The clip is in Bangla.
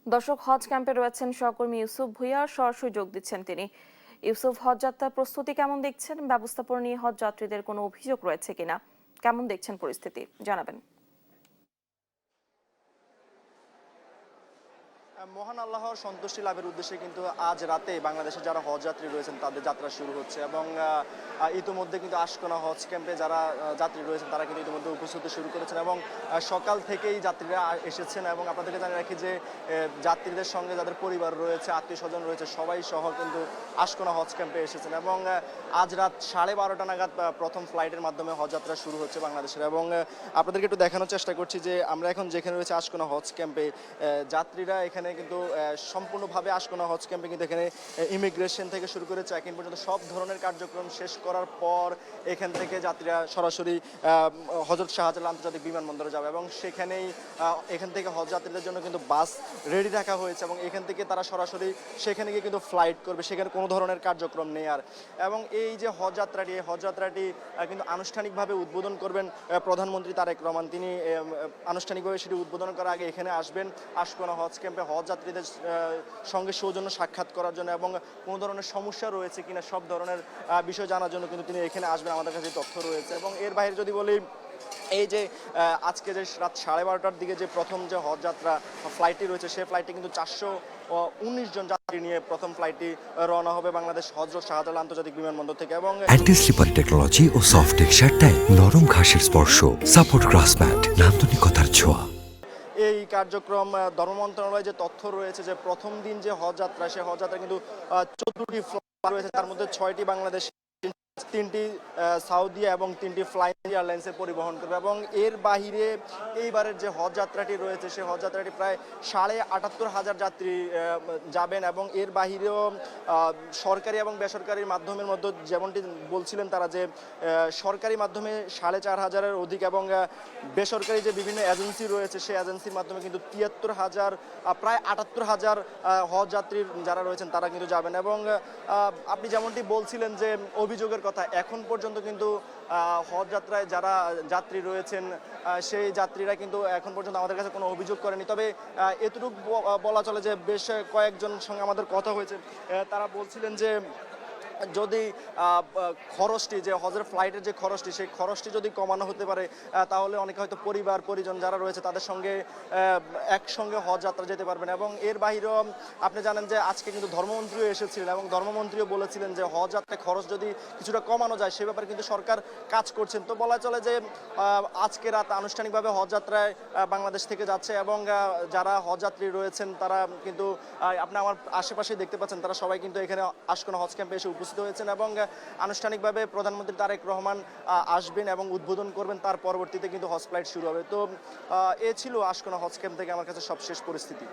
দর্শক, হজ ক্যাম্পে রয়েছেন সহকর্মী ইউসুফ ভুঁইয়া, সরাসরি যোগ দিচ্ছেন তিনি। ইউসুফ, হজ যাত্রার প্রস্তুতি কেমন দেখছেন? ব্যবস্থাপনা নিয়ে হজ যাত্রীদের কোনো অভিযোগ রয়েছে কিনা? কেমন দেখছেন পরিস্থিতি, জানাবেন। মহান আল্লাহর সন্তুষ্টি লাভের উদ্দেশ্যে কিন্তু আজ রাতে বাংলাদেশে যারা হজ যাত্রী রয়েছেন তাদের যাত্রা শুরু হচ্ছে এবং ইতিমধ্যে কিন্তু আশকোনা হজ ক্যাম্পে যারা যাত্রী রয়েছেন তারা কিন্তু ইতিমধ্যে উপস্থিত হতে শুরু করেছেন এবং সকাল থেকেই যাত্রীরা এসেছেন। এবং আপনাদেরকে জানিয়ে রাখি যে যাত্রীদের সঙ্গে যাদের পরিবার রয়েছে, আত্মীয় স্বজন রয়েছে, সবাই সহ কিন্তু আশকোনা হজ ক্যাম্পে এসেছেন এবং আজ রাত 12:30 নাগাদ প্রথম ফ্লাইটের মাধ্যমে হজ যাত্রা শুরু হচ্ছে বাংলাদেশের। এবং আপনাদেরকে একটু দেখানোর চেষ্টা করছি যে আমরা এখন যেখানে রয়েছে আশকোনা হজ ক্যাম্পে, যাত্রীরা এখানে কিন্তু সম্পূর্ণভাবে আশকোনা হজ ক্যাম্পে কিন্তু এখানে ইমিগ্রেশন থেকে শুরু করে চেক ইন পর্যন্ত সব ধরনের কার্যক্রম শেষ করার পর এখান থেকে যাত্রীরা সরাসরি হযরত শাহজালাল আন্তর্জাতিক বিমানবন্দরে যাবে এবং সেখানেই এখান থেকে হজ যাত্রীদের জন্য কিন্তু বাস রেডি রাখা হয়েছে এবং এখান থেকে তারা সরাসরি সেখানে গিয়ে কিন্তু ফ্লাইট করবে, সেখানে কোনো ধরনের কার্যক্রম নেই আর। এবং এই যে হজ যাত্রাটি কিন্তু আনুষ্ঠানিকভাবে উদ্বোধন করবেন প্রধানমন্ত্রী তারেক রহমান। তিনি আনুষ্ঠানিকভাবে সেটি উদ্বোধন করার আগে এখানে আসবেন আশকোনা হজ ক্যাম্পে হজ যাত্রীদের সঙ্গে সৌজন্য সাক্ষাৎ করার জন্য এবং কোনো ধরনের সমস্যা রয়েছে কিনা সব ধরনের বিষয় জানার জন্য কিন্তু তিনি এখানে আসবেন। আমাদের কাছে তথ্য রয়েছে। এবং এর বাইরে যদি বলি, এই যে আজকে যে রাত 12:30টার দিকে যে প্রথম যে হজ যাত্রা ফ্লাইটটি রয়েছে, সেই ফ্লাইটটি কিন্তু 419 জন যাত্রী নিয়ে প্রথম ফ্লাইটটি রওনা হবে বাংলাদেশ হযরত শাহজালাল আন্তর্জাতিক বিমানবন্দর থেকে। এবং অ্যান্টি স্লিপার টেকনোলজি ও সফট টেক্সচারটাই নরম ঘাসের স্পর্শ, সাপোর্ট গ্রাসম্যাট, নান্দনিকতার ছোঁয়া। এই কার্যক্রম ধর্ম মন্ত্রণালয়ে যে তথ্য রয়েছে যে প্রথম দিন যে হজ যাত্রা, সেই হজ যাত্রা কিন্তু 14টি ফ্লাইট রয়েছে, তার মধ্যে 6টি বাংলাদেশ, 3টি সাউদি এবং 3টি ফ্লাইং এয়ারলাইন্সের পরিবহন করবে। এবং এর বাহিরে এইবারের যে হজ যাত্রাটি রয়েছে, সেই হজ যাত্রাটি প্রায় 78,500 যাত্রী যাবেন। এবং এর বাহিরেও সরকারি এবং বেসরকারি মাধ্যমের মধ্যে যেমনটি বলছিলেন তারা, যে সরকারি মাধ্যমে 4,500-এর অধিক এবং বেসরকারি যে বিভিন্ন এজেন্সি রয়েছে সেই এজেন্সির মাধ্যমে কিন্তু 73,000, প্রায় 78,000 হজ যাত্রী যারা রয়েছেন তারা কিন্তু যাবেন। এবং আপনি যেমনটি বলছিলেন যে অভিযোগের কথা, এখন পর্যন্ত কিন্তু হজ যাত্রায় যারা যাত্রী রয়েছেন সেই যাত্রীরা কিন্তু এখন পর্যন্ত আমাদের কাছে কোনো অভিযোগ করেনি। তবে এতটুকু বলা চলে যে বেশ কয়েকজন সঙ্গে আমাদের কথা হয়েছে, তারা বলছিলেন যে যদি খরচটি, যে হজের ফ্লাইটের যে খরচটি, সেই খরচটি যদি কমানো হতে পারে তাহলে অনেকে হয়তো পরিবার পরিজন যারা রয়েছে তাদের সঙ্গে একসঙ্গে হজ যাত্রা যেতে পারবেন। এবং এর বাইরেও আপনি জানেন যে আজকে কিন্তু ধর্মমন্ত্রীও এসেছিলেন এবং ধর্মমন্ত্রীও বলেছিলেন যে হজ যাত্রায় খরচ যদি কিছুটা কমানো যায় সে ব্যাপারে কিন্তু সরকার কাজ করছেন। তো বলা চলে যে আজকে রাত আনুষ্ঠানিকভাবে হজ যাত্রায় বাংলাদেশ থেকে যাচ্ছে এবং যারা হজ যাত্রী রয়েছেন তারা কিন্তু আপনি আমার আশেপাশে দেখতে পাচ্ছেন, তারা সবাই কিন্তু এখানে আশকোনা হজ ক্যাম্পে এসে উপস্থিত হয়েছেন এবং আনুষ্ঠানিকভাবে প্রধানমন্ত্রী তারেক রহমান আসবেন এবং উদ্বোধন করবেন, তার পরবর্তীতে কিন্তু হজ ফ্লাইট শুরু হবে। তো এ ছিল আশকোনা হজ ক্যাম্প থেকে আমার কাছে সবশেষ পরিস্থিতি।